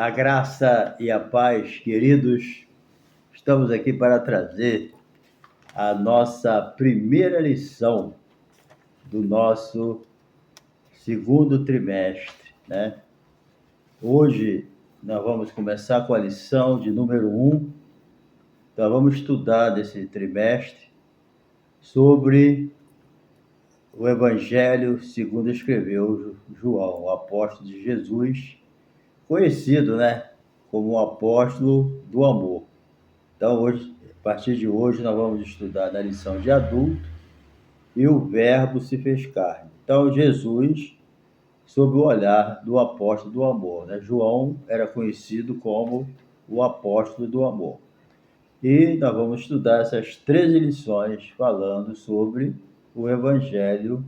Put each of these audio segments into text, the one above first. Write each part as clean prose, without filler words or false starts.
A graça e a paz, queridos, estamos aqui para trazer a nossa primeira lição do nosso segundo trimestre, né? Hoje nós vamos começar com a lição de número 1. Então vamos estudar desse trimestre sobre o Evangelho segundo escreveu João, o apóstolo de Jesus, conhecido, né, como o apóstolo do amor. Então, hoje, a partir de hoje, nós vamos estudar na lição de adulto e o Verbo se fez carne. Então, Jesus, sob o olhar do apóstolo do amor, né? João era conhecido como o apóstolo do amor. E nós vamos estudar essas 13 lições falando sobre o Evangelho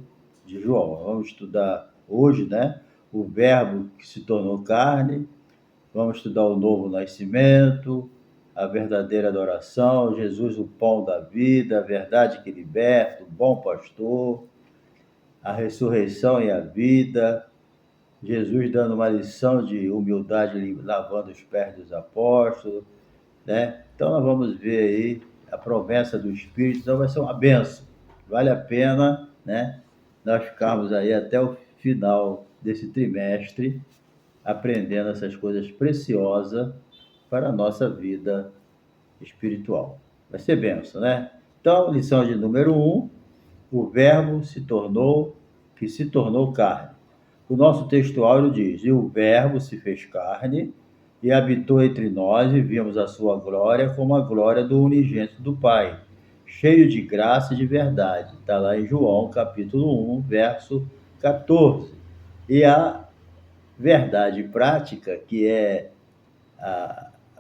de João. Vamos estudar hoje, né, o Verbo que se tornou carne. Vamos estudar o novo nascimento, a verdadeira adoração, Jesus, o pão da vida, a verdade que liberta, o bom pastor, a ressurreição e a vida, Jesus dando uma lição de humildade, lavando os pés dos apóstolos, né? Então nós vamos ver aí a promessa do Espírito, então vai ser uma bênção. Vale a pena, né, nós ficarmos aí até o final desse trimestre aprendendo essas coisas preciosas para a nossa vida espiritual. Vai ser bênção, né? Então, lição de número 1, o Verbo que se tornou carne. O nosso textual diz: e o Verbo se fez carne e habitou entre nós e vimos a sua glória como a glória do unigênito do Pai, cheio de graça e de verdade. Está lá em João, capítulo 1, verso 14. E a verdade prática, que é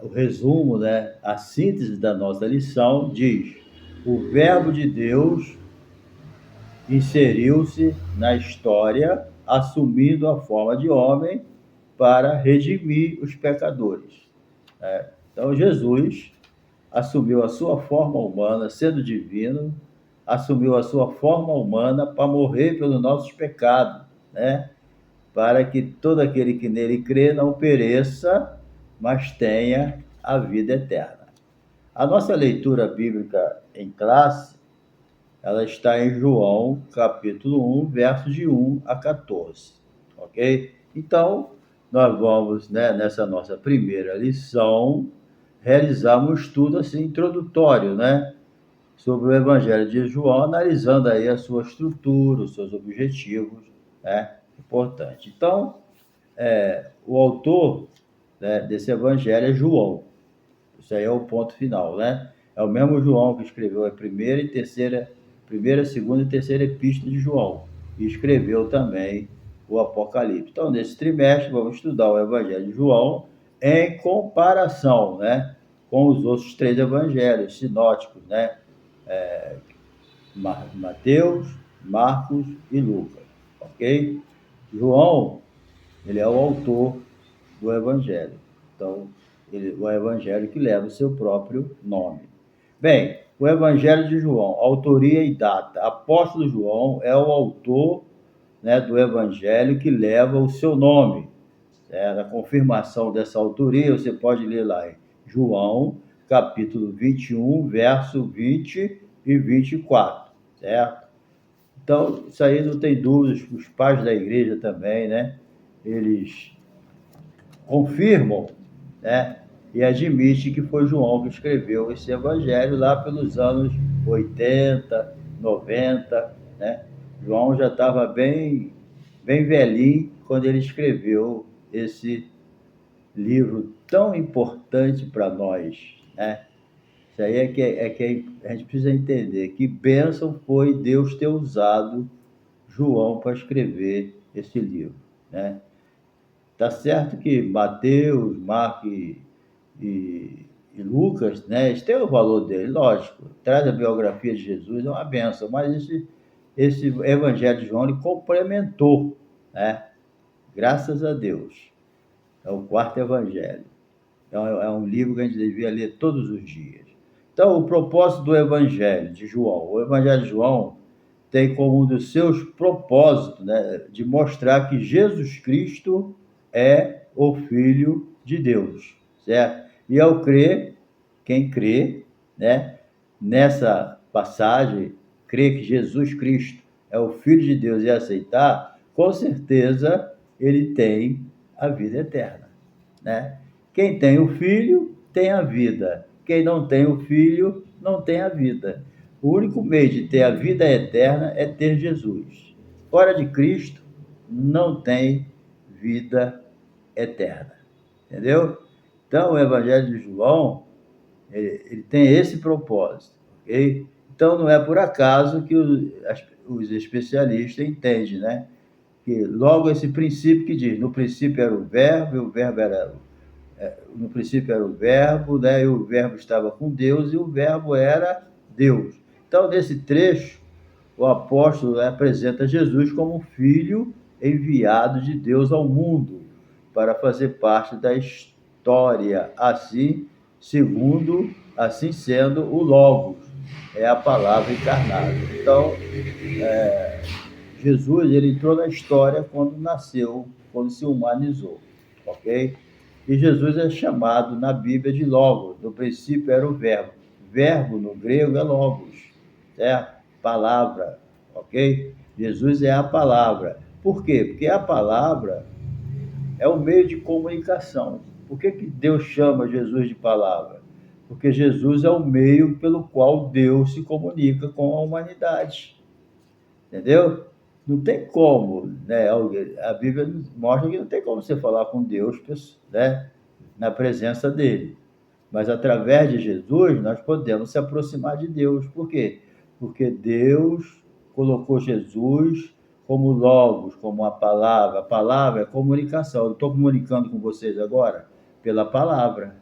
o resumo, né, a síntese da nossa lição, diz: o Verbo de Deus inseriu-se na história, assumindo a forma de homem para redimir os pecadores. Então, Jesus assumiu a sua forma humana, sendo divino, assumiu a sua forma humana para morrer pelos nossos pecados, né? Para que todo aquele que nele crê não pereça, mas tenha a vida eterna. A nossa leitura bíblica em classe, ela está em João, capítulo 1, versos de 1 a 14, ok? Então, nós vamos, né, nessa nossa primeira lição, realizar um estudo assim, introdutório, né, sobre o Evangelho de João, analisando aí a sua estrutura, os seus objetivos, né? Importante. Então, o autor, né, desse evangelho é João. Isso aí é o ponto final, né? É o mesmo João que escreveu a primeira, segunda e terceira epístola de João. E escreveu também o Apocalipse. Então, nesse trimestre, vamos estudar o evangelho de João em comparação, né, com os outros 3 evangelhos sinóticos, né? Mateus, Marcos e Lucas, ok? João, ele é o autor do Evangelho. Então, o Evangelho que leva o seu próprio nome. Bem, o Evangelho de João, autoria e data. Apóstolo João é o autor, né, do Evangelho que leva o seu nome. A confirmação dessa autoria, você pode ler lá em João, capítulo 21, verso 20 e 24, certo? Então, isso aí não tem dúvidas, os pais da igreja também, né? Eles confirmam, né, e admitem que foi João que escreveu esse evangelho lá pelos anos 80, 90, né? João já estava bem velhinho quando ele escreveu esse livro tão importante para nós, né? Isso aí é que a gente precisa entender que bênção foi Deus ter usado João para escrever esse livro, né? Tá certo que Mateus, Marcos e Lucas, né, eles têm o valor dele, lógico. Traz a biografia de Jesus, é uma benção, mas esse Evangelho de João ele complementou, né? Graças a Deus. É o quarto Evangelho. Então, é um livro que a gente devia ler todos os dias. Então, o propósito do Evangelho de João. O Evangelho de João tem como um dos seus propósitos, né, de mostrar que Jesus Cristo é o Filho de Deus, certo? E ao crer, quem crê, né, nessa passagem, crê que Jesus Cristo é o Filho de Deus e aceitar, com certeza ele tem a vida eterna, né? Quem tem o Filho tem a vida. Quem não tem o Filho não tem a vida. O único meio de ter a vida eterna é ter Jesus. Fora de Cristo, não tem vida eterna. Entendeu? Então, o Evangelho de João, ele tem esse propósito, ok? Então, não é por acaso que os especialistas entendem, né? Que logo esse princípio que diz, no princípio era o verbo, e o verbo era... No princípio era o verbo, né? E o verbo estava com Deus, e o verbo era Deus. Então, nesse trecho, o apóstolo apresenta Jesus como filho enviado de Deus ao mundo para fazer parte da história, assim sendo o Logos, é a palavra encarnada. Então, Jesus, ele entrou na história quando nasceu, quando se humanizou, ok? E Jesus é chamado na Bíblia de Logos. No princípio era o verbo. Verbo no grego é Logos, certo? Palavra, ok? Jesus é a palavra. Por quê? Porque a palavra é o meio de comunicação. Por que Deus chama Jesus de palavra? Porque Jesus é o meio pelo qual Deus se comunica com a humanidade. Entendeu? Não tem como, né? A Bíblia mostra que não tem como você falar com Deus, né? Na presença dele. Mas através de Jesus nós podemos se aproximar de Deus. Por quê? Porque Deus colocou Jesus como Logos, como a palavra. A palavra é comunicação. Eu estou comunicando com vocês agora pela palavra.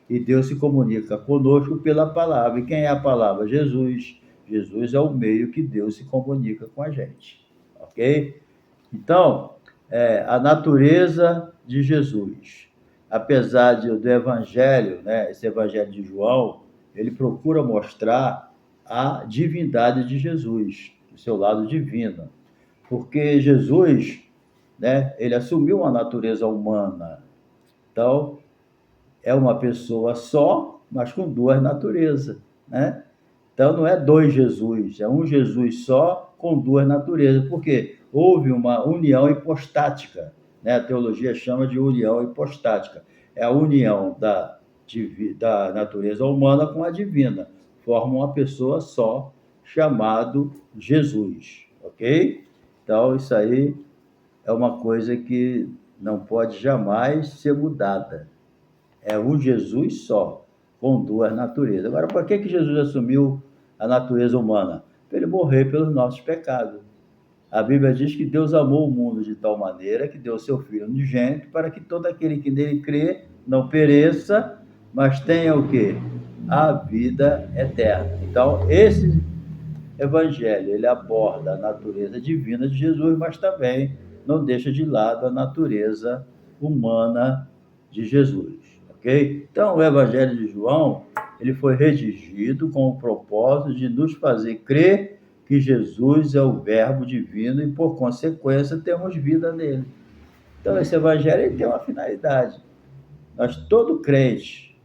E Deus se comunica conosco pela palavra. E quem é a palavra? Jesus. Jesus é o meio que Deus se comunica com a gente. Ok? Então, a natureza de Jesus. Apesar do Evangelho, né, esse Evangelho de João, ele procura mostrar a divindade de Jesus, o seu lado divino. Porque Jesus, né, ele assumiu uma natureza humana. Então, é uma pessoa só, mas com duas naturezas, né? Então, não é dois Jesus, é um Jesus só com duas naturezas. Por quê? Houve uma união hipostática, né? A teologia chama de união hipostática. É a união da natureza humana com a divina. Forma uma pessoa só, chamado Jesus, ok? Então, isso aí é uma coisa que não pode jamais ser mudada. É um Jesus só, com duas naturezas. Agora, por que Jesus assumiu a natureza humana? Para ele morrer pelos nossos pecados. A Bíblia diz que Deus amou o mundo de tal maneira que deu seu Filho unigênito para que todo aquele que nele crê não pereça, mas tenha o quê? A vida eterna. Então, esse evangelho, ele aborda a natureza divina de Jesus, mas também não deixa de lado a natureza humana de Jesus, ok? Então, o evangelho de João, ele foi redigido com o propósito de nos fazer crer que Jesus é o verbo divino e, por consequência, temos vida nele. Então, esse evangelho ele tem uma finalidade. Todo crente,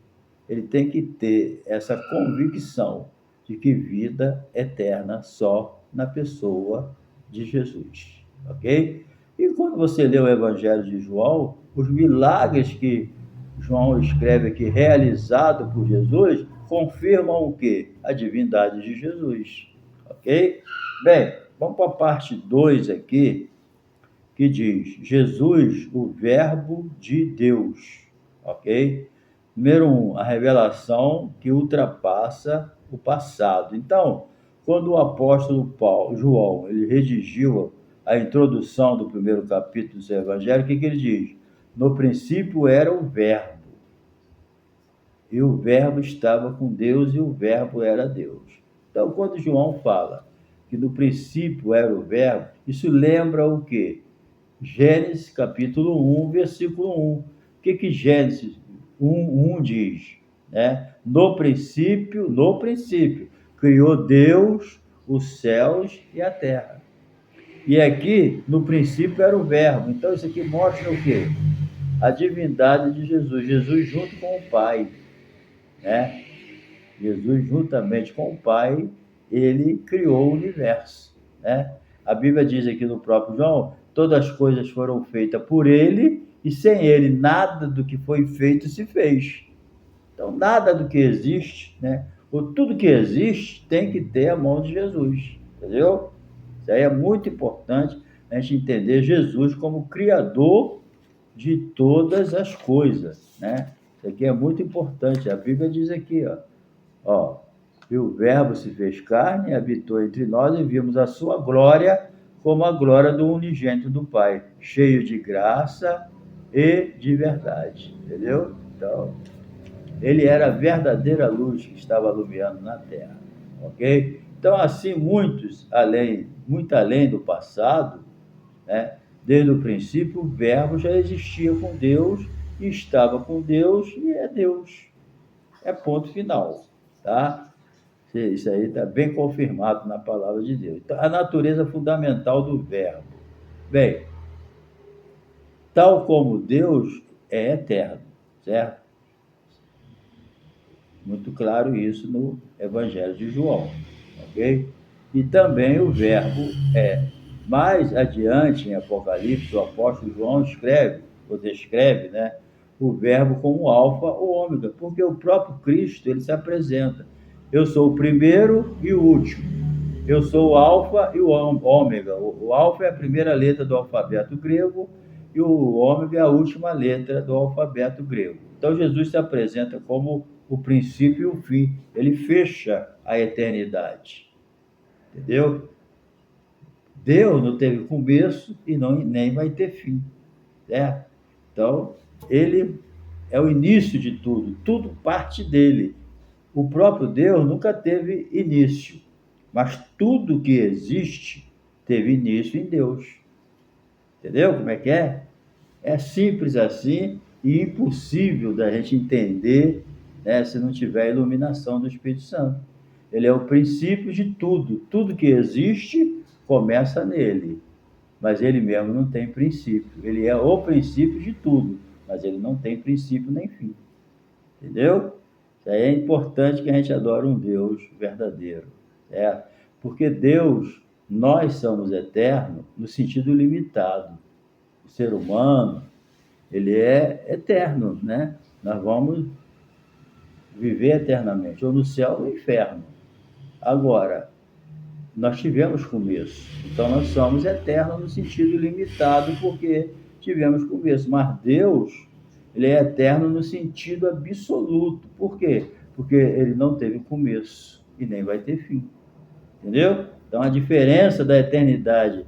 ele tem que ter essa convicção de que vida eterna só na pessoa de Jesus, ok? E quando você lê o Evangelho de João, os milagres que João escreve aqui, realizado por Jesus, confirmam o quê? A divindade de Jesus, ok? Bem, vamos para a parte 2 aqui, que diz, Jesus, o verbo de Deus, ok? Número 1, a revelação que ultrapassa o passado. Então, quando o apóstolo João, ele redigiu a introdução do primeiro capítulo do seu evangelho, o que ele diz? No princípio era o verbo, e o verbo estava com Deus, e o verbo era Deus. Então, quando João fala que no princípio era o verbo, isso lembra o quê? Gênesis capítulo 1, versículo 1. O que Gênesis 1 diz? Né? No princípio, criou Deus os céus e a terra. E aqui, no princípio, era o verbo. Então, isso aqui mostra o quê? a divindade de Jesus. Jesus junto com o Pai, né? Jesus, juntamente com o Pai, ele criou o universo, né? A Bíblia diz aqui no próprio João, todas as coisas foram feitas por ele, e sem ele nada do que foi feito se fez. Então, nada do que existe, né? Ou tudo que existe tem que ter a mão de Jesus, entendeu? Isso aí é muito importante a gente entender Jesus como criador de todas as coisas, né? Isso aqui é muito importante. A Bíblia diz aqui, ó, e o Verbo se fez carne, habitou entre nós e vimos a sua glória como a glória do unigênito do Pai, cheio de graça e de verdade, entendeu? Então, ele era a verdadeira luz que estava iluminando na terra, ok? Então, assim, muito além do passado, né? Desde o princípio, o Verbo já existia com Deus, e estava com Deus e é Deus. É ponto final, tá? Isso aí está bem confirmado na palavra de Deus. Então, a natureza fundamental do Verbo. Bem, tal como Deus é eterno, certo? Muito claro isso no Evangelho de João, ok? E também o Verbo é. Mais adiante, em Apocalipse, o apóstolo João escreve, ou descreve, né, o Verbo como alfa ou ômega, porque o próprio Cristo, ele se apresenta. Eu sou o primeiro e o último. Eu sou o alfa e o ômega. O alfa é a primeira letra do alfabeto grego e o ômega é a última letra do alfabeto grego. Então, Jesus se apresenta como o princípio e o fim. Ele fecha a eternidade. Entendeu? Deus não teve começo e nem vai ter fim. Certo? Então, ele é o início de tudo. Tudo parte dele. O próprio Deus nunca teve início, mas tudo que existe teve início em Deus. Entendeu como é que é? É simples assim e impossível da gente entender, né, se não tiver a iluminação do Espírito Santo. Ele é o princípio de tudo. Tudo que existe começa nele, mas ele mesmo não tem princípio. Ele é o princípio de tudo, mas ele não tem princípio nem fim. Entendeu? Isso aí é importante que a gente adore um Deus verdadeiro, certo? Porque Deus, nós somos eternos no sentido limitado. O ser humano, ele é eterno, né? Nós vamos viver eternamente, ou no céu ou no inferno. Agora, nós tivemos começo, então nós somos eternos no sentido limitado, porque tivemos começo, mas Deus, ele é eterno no sentido absoluto. Por quê? Porque ele não teve começo e nem vai ter fim, entendeu? Então a diferença da eternidade,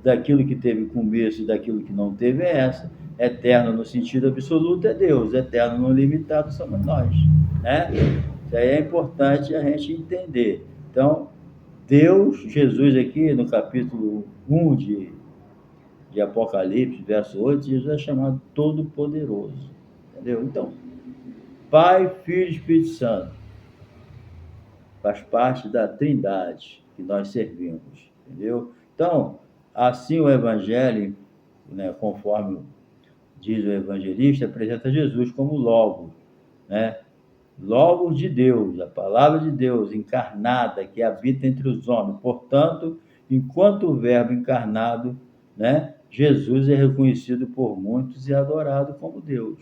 daquilo que teve começo e daquilo que não teve, é essa. Eterno no sentido absoluto é Deus, eterno no limitado somos nós, né? Isso aí é importante a gente entender. Então, Deus, Jesus aqui no capítulo 1 de Apocalipse, verso 8, Jesus é chamado Todo-Poderoso, entendeu? Então, Pai, Filho e Espírito Santo faz parte da Trindade que nós servimos, entendeu? Então, assim o Evangelho, né, conforme diz o evangelista, apresenta Jesus como Logos, né? Logos de Deus, a palavra de Deus encarnada que habita entre os homens. Portanto, enquanto o Verbo encarnado, né, Jesus é reconhecido por muitos e adorado como Deus.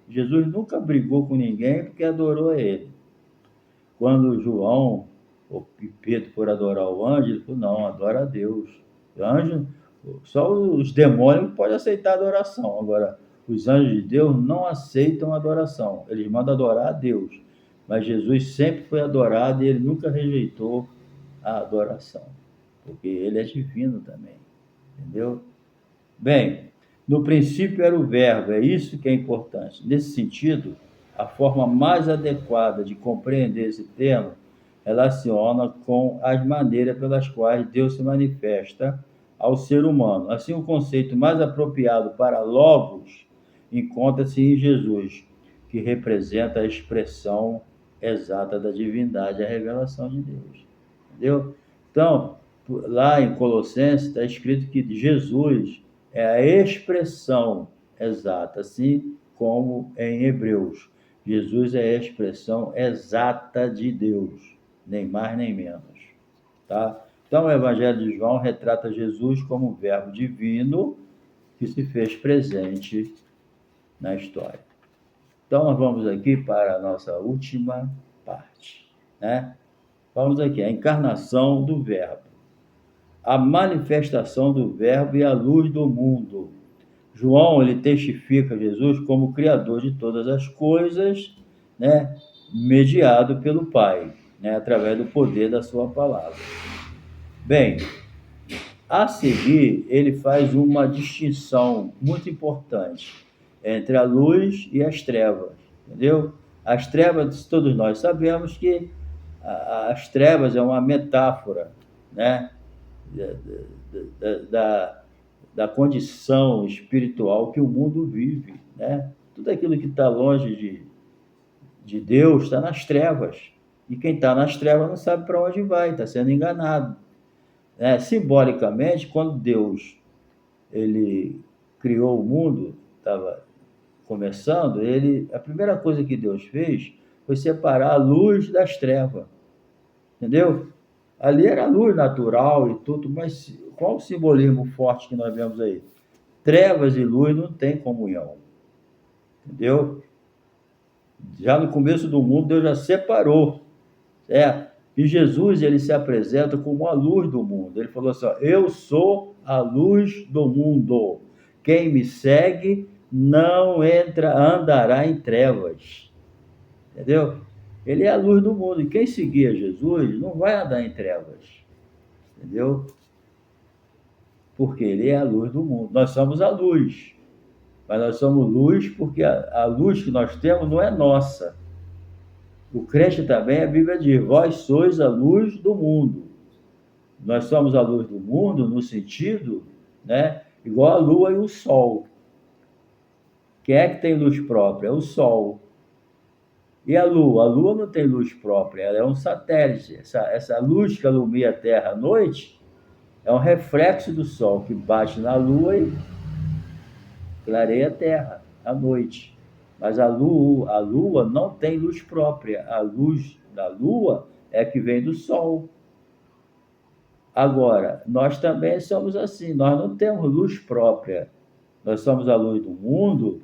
Jesus nunca brigou com ninguém porque adorou a ele. Quando João ou Pedro foram adorar o anjo, ele falou, não, adora a Deus. O anjo, só os demônios podem aceitar a adoração. Agora, os anjos de Deus não aceitam adoração. Eles mandam adorar a Deus. Mas Jesus sempre foi adorado e ele nunca rejeitou a adoração. Porque ele é divino também. Entendeu? Bem, no princípio era o Verbo, é isso que é importante. Nesse sentido, a forma mais adequada de compreender esse termo relaciona com as maneiras pelas quais Deus se manifesta ao ser humano. Assim, o conceito mais apropriado para Logos encontra-se em Jesus, que representa a expressão exata da divindade, a revelação de Deus. Entendeu? Então, lá em Colossenses está escrito que Jesus é a expressão exata, assim como em Hebreus. Jesus é a expressão exata de Deus, nem mais nem menos. Tá? Então, o Evangelho de João retrata Jesus como o verbo divino que se fez presente na história. Então, nós vamos aqui para a nossa última parte, né? Vamos aqui, a encarnação do verbo. A manifestação do verbo e a luz do mundo. João, ele testifica Jesus como criador de todas as coisas, né? Mediado pelo Pai, né? Através do poder da sua palavra. Bem, a seguir, ele faz uma distinção muito importante entre a luz e as trevas, entendeu? As trevas, todos nós sabemos que as trevas é uma metáfora, né? Da condição espiritual que o mundo vive, né? Tudo aquilo que está longe de Deus está nas trevas. E quem está nas trevas não sabe para onde vai, está sendo enganado. Simbolicamente, quando Deus ele criou o mundo, estava começando, a primeira coisa que Deus fez foi separar a luz das trevas, entendeu? Ali era luz natural e tudo, mas qual o simbolismo forte que nós vemos aí? Trevas e luz não têm comunhão, entendeu? Já no começo do mundo, Deus já separou, certo? E Jesus, ele se apresenta como a luz do mundo. Ele falou assim, ó, eu sou a luz do mundo. Quem me segue não andará em trevas. Entendeu? Ele é a luz do mundo. E quem seguir a Jesus não vai andar em trevas. Entendeu? Porque ele é a luz do mundo. Nós somos a luz. Mas nós somos luz porque a luz que nós temos não é nossa. O crente também, a Bíblia diz, vós sois a luz do mundo. Nós somos a luz do mundo no sentido, né, igual a lua e o sol. Quem é que tem luz própria? É o sol. E a lua? A lua não tem luz própria, ela é um satélite. Essa luz que alumia a Terra à noite é um reflexo do sol que bate na lua e clareia a Terra à noite. Mas a lua não tem luz própria. A luz da lua é que vem do sol. Agora, nós também somos assim, nós não temos luz própria. Nós somos a luz do mundo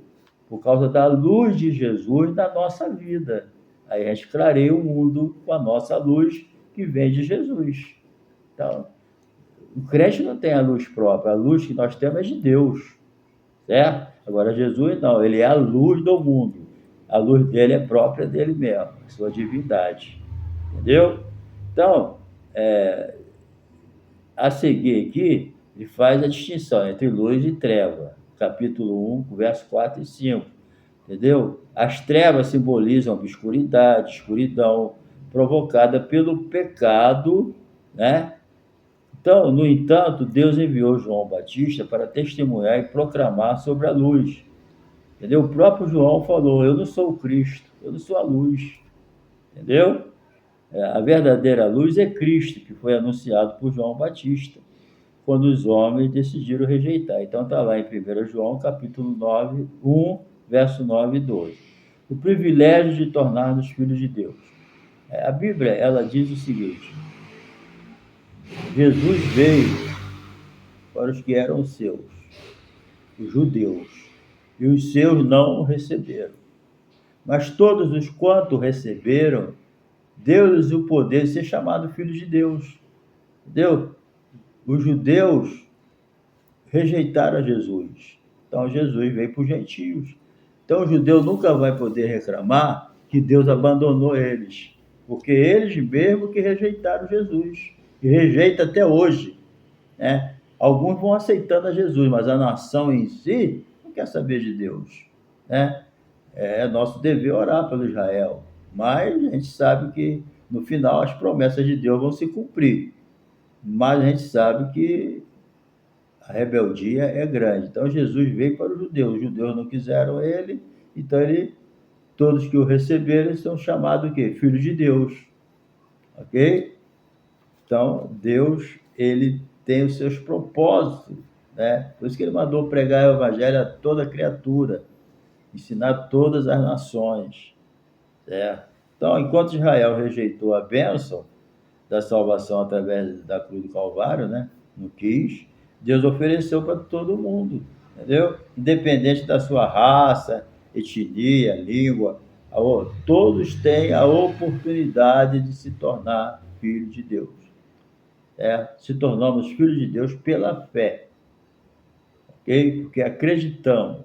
por causa da luz de Jesus na nossa vida. Aí a gente clareia o mundo com a nossa luz que vem de Jesus. Então, o crente não tem a luz própria, a luz que nós temos é de Deus, certo? Agora, Jesus não, ele é a luz do mundo. A luz dele é própria dele mesmo, a sua divindade. Entendeu? Então, a seguir aqui, ele faz a distinção entre luz e treva. Capítulo 1, verso 4 e 5. Entendeu? As trevas simbolizam a obscuridade, escuridão, provocada pelo pecado, né? Então, no entanto, Deus enviou João Batista para testemunhar e proclamar sobre a luz. Entendeu? O próprio João falou, eu não sou o Cristo, eu não sou a luz. Entendeu? A verdadeira luz é Cristo, que foi anunciado por João Batista, quando os homens decidiram rejeitar. Então está lá em 1 João, capítulo 9, 1, verso 9 e 12. O privilégio de tornar-nos filhos de Deus. A Bíblia, ela diz o seguinte, Jesus veio para os que eram seus, os judeus, e os seus não o receberam. Mas todos os quanto receberam, deu-lhes o poder de ser chamado filho de Deus. Entendeu? Os judeus rejeitaram Jesus. Então, Jesus veio para os gentios. Então, o judeu nunca vai poder reclamar que Deus abandonou eles, porque eles mesmo que rejeitaram Jesus. E rejeita até hoje, né? Alguns vão aceitando a Jesus, mas a nação em si não quer saber de Deus, né? É nosso dever orar pelo Israel, mas a gente sabe que no final as promessas de Deus vão se cumprir, mas a gente sabe que a rebeldia é grande. Então Jesus veio para os judeus não quiseram ele, então todos que o receberam são chamados o quê? Filhos de Deus, ok? Então Deus, ele tem os seus propósitos né? Por isso que ele mandou pregar o evangelho a toda criatura, ensinar todas as nações, certo? Então, enquanto Israel rejeitou a bênção da salvação através da cruz do Calvário, né? Não quis, Deus ofereceu para todo mundo, entendeu? Independente da sua raça, etnia, língua, todos têm a oportunidade de se tornar filhos de Deus. Se tornamos filhos de Deus pela fé, ok? Porque acreditamos.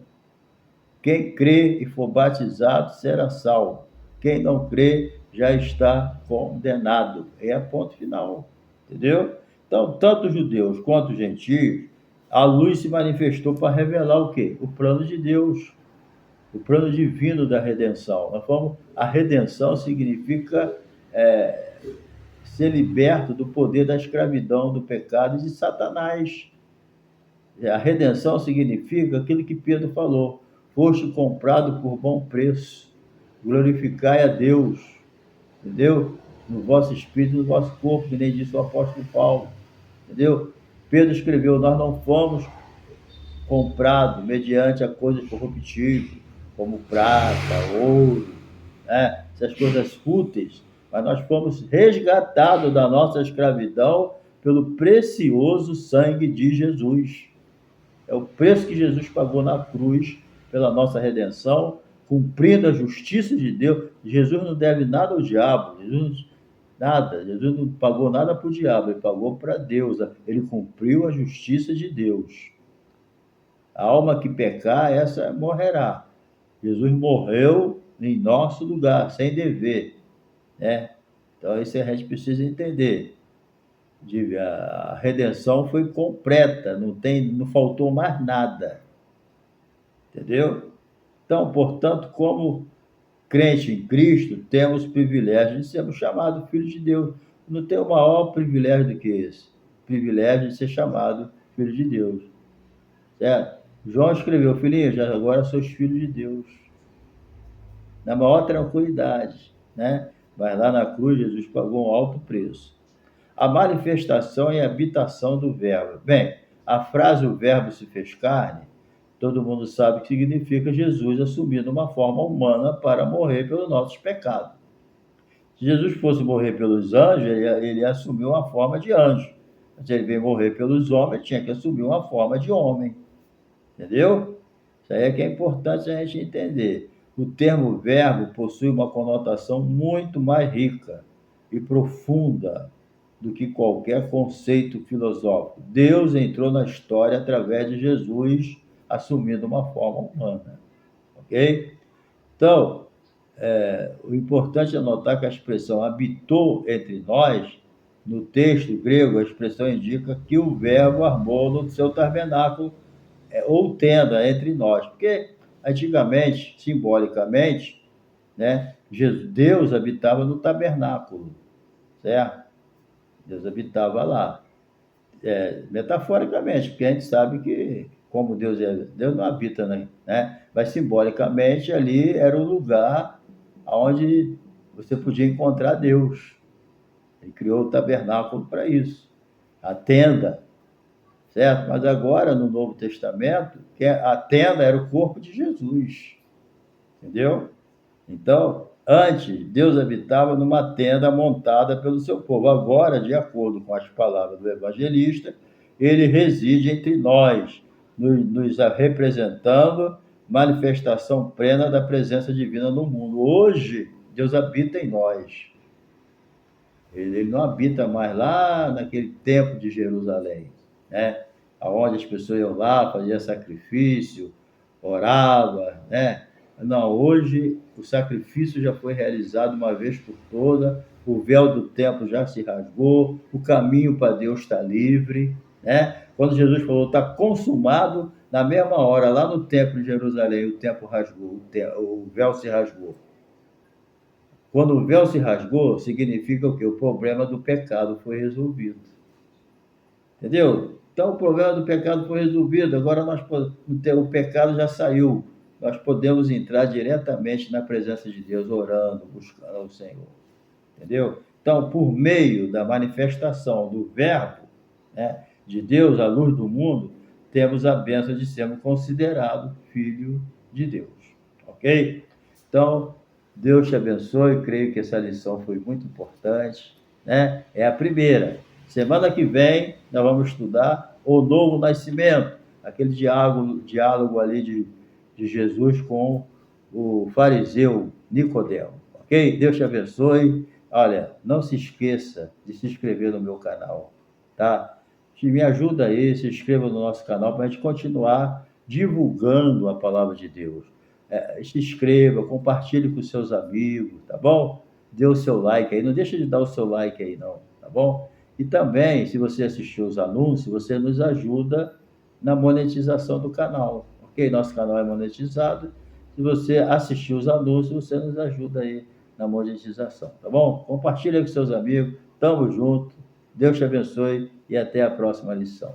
Quem crê e for batizado será salvo. Quem não crê já está condenado. É ponto final. Entendeu? Então, tanto judeus quanto gentios, a luz se manifestou para revelar o quê? O plano de Deus, o plano divino da redenção. A redenção significa ser liberto do poder da escravidão, do pecado e de Satanás. A redenção significa aquilo que Pedro falou: foste comprado por bom preço, glorificai a Deus, entendeu? No vosso espírito, no vosso corpo, que nem disse o apóstolo Paulo, entendeu? Pedro escreveu: nós não fomos comprados mediante a coisas corruptíveis, como prata, ouro, né? Essas coisas fúteis, mas nós fomos resgatados da nossa escravidão pelo precioso sangue de Jesus. É o preço que Jesus pagou na cruz pela nossa redenção, cumprindo a justiça de Deus. Jesus não deve nada ao diabo, Jesus não pagou nada para o diabo, ele pagou para Deus, ele cumpriu a justiça de Deus. A alma que pecar, essa morrerá. Jesus morreu em nosso lugar, sem dever, né? Então isso a gente precisa entender. A redenção foi completa, não faltou mais nada. Entendeu? Então, portanto, como crente em Cristo, temos o privilégio de sermos chamados filhos de Deus. Não tem o maior privilégio do que esse. O privilégio de ser chamado filho de Deus. Certo? João escreveu: filhinhos, já agora sois filhos de Deus. Na maior tranquilidade, né? Mas lá na cruz, Jesus pagou um alto preço. A manifestação e habitação do verbo. Bem, a frase "o verbo se fez carne", todo mundo sabe que significa Jesus assumindo uma forma humana para morrer pelos nossos pecados. Se Jesus fosse morrer pelos anjos, ele assumiu uma forma de anjo. Se ele veio morrer pelos homens, tinha que assumir uma forma de homem. Entendeu? Isso aí é que é importante a gente entender. O termo verbo possui uma conotação muito mais rica e profunda do que qualquer conceito filosófico. Deus entrou na história através de Jesus assumindo uma forma humana, ok? Então, o importante é notar que a expressão habitou entre nós, no texto grego, a expressão indica que o verbo armou no seu tabernáculo ou tenda entre nós, porque antigamente, simbolicamente, né, Deus habitava no tabernáculo, certo? Deus habitava lá. Metaforicamente, porque a gente sabe que, como Deus não habita, né? Mas simbolicamente ali era o lugar onde você podia encontrar Deus. Ele criou o tabernáculo para isso, a tenda, certo? Mas agora, no Novo Testamento, a tenda era o corpo de Jesus, entendeu? Então, antes, Deus habitava numa tenda montada pelo seu povo. Agora, de acordo com as palavras do evangelista, ele reside entre nós, nos representando, manifestação plena da presença divina no mundo. Hoje, Deus habita em nós. Ele não habita mais lá naquele templo de Jerusalém, né? Onde as pessoas iam lá, faziam sacrifício, oravam, né? Não, hoje o sacrifício já foi realizado uma vez por toda, o véu do templo já se rasgou, o caminho para Deus está livre, né? Quando Jesus falou, está consumado, na mesma hora, lá no templo de Jerusalém, o templo rasgou, o véu se rasgou. Quando o véu se rasgou, significa o quê? O problema do pecado foi resolvido. Entendeu? Então, o problema do pecado foi resolvido. Agora, o pecado já saiu. Nós podemos entrar diretamente na presença de Deus, orando, buscando ao Senhor. Entendeu? Então, por meio da manifestação do verbo, né, de Deus, a luz do mundo, temos a bênção de sermos considerados filho de Deus. Ok? Então, Deus te abençoe. Creio que essa lição foi muito importante, né? É a primeira. Semana que vem, nós vamos estudar o novo nascimento, aquele diálogo ali de Jesus com o fariseu Nicodemo. Ok? Deus te abençoe. Olha, não se esqueça de se inscrever no meu canal, tá? Me ajuda aí, se inscreva no nosso canal para a gente continuar divulgando a palavra de Deus. Se inscreva, compartilhe com seus amigos, tá bom? Dê o seu like aí, não deixa de dar o seu like aí não, tá bom? E também, se você assistiu os anúncios, você nos ajuda na monetização do canal, ok? Nosso canal é monetizado. Se você assistir os anúncios, você nos ajuda aí na monetização, tá bom? Compartilha com seus amigos, tamo junto, Deus te abençoe e até a próxima lição.